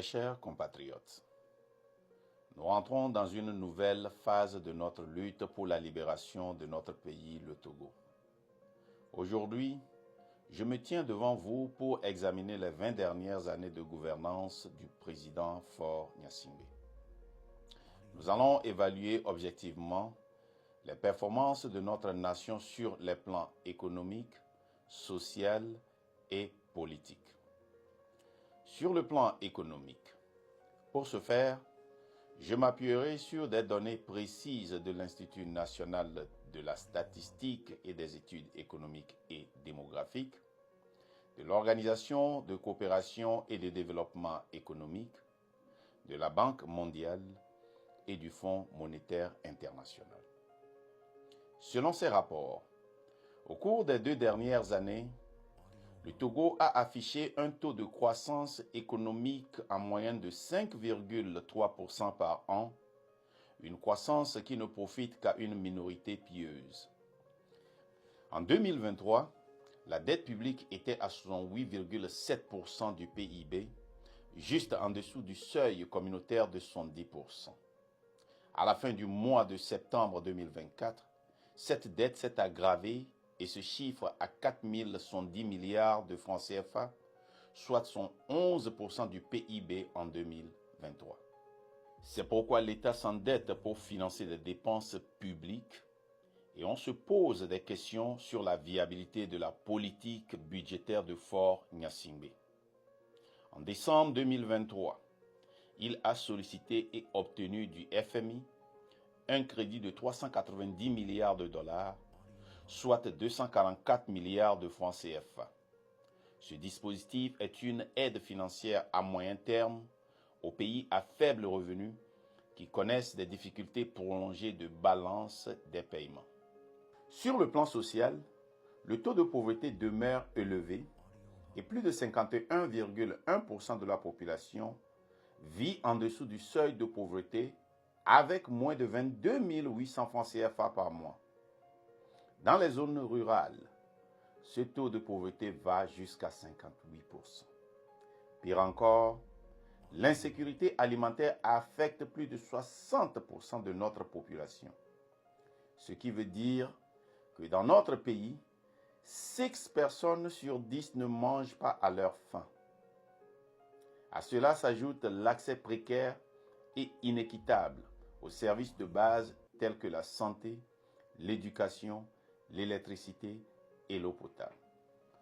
chers compatriotes, nous rentrons dans une nouvelle phase de notre lutte pour la libération de notre pays, le Togo. Aujourd'hui, je me tiens devant vous pour examiner les 20 dernières années de gouvernance du président Faure Gnassingbé. Nous allons évaluer objectivement les performances de notre nation sur les plans économiques, social et politique. Sur le plan économique, pour ce faire, je m'appuierai sur des données précises de l'Institut national de la statistique et des études économiques et démographiques, de l'Organisation de coopération et de développement économique, de la Banque mondiale et du Fonds monétaire international. Selon ces rapports, au cours des 2 dernières années, le Togo a affiché un taux de croissance économique en moyenne de 5,3% par an, une croissance qui ne profite qu'à une minorité pieuse. En 2023, la dette publique était à 68,7% du PIB, juste en dessous du seuil communautaire de 70%. À la fin du mois de septembre 2024, cette dette s'est aggravée et se chiffre à 4 070 milliards de francs CFA, soit son 11% du PIB en 2023. C'est pourquoi l'État s'endette pour financer des dépenses publiques et on se pose des questions sur la viabilité de la politique budgétaire de Faure Gnassingbé. En décembre 2023, il a sollicité et obtenu du FMI un crédit de 390 milliards de dollars, soit 244 milliards de francs CFA. Ce dispositif est une aide financière à moyen terme aux pays à faible revenu qui connaissent des difficultés prolongées de balance des paiements. Sur le plan social, le taux de pauvreté demeure élevé et plus de 51,1% de la population vit en dessous du seuil de pauvreté avec moins de 22 800 francs CFA par mois. Dans les zones rurales, ce taux de pauvreté va jusqu'à 58%. Pire encore, l'insécurité alimentaire affecte plus de 60% de notre population. Ce qui veut dire que dans notre pays, 6 personnes sur 10 ne mangent pas à leur faim. À cela s'ajoute l'accès précaire et inéquitable aux services de base tels que la santé, l'éducation, l'électricité et l'eau potable.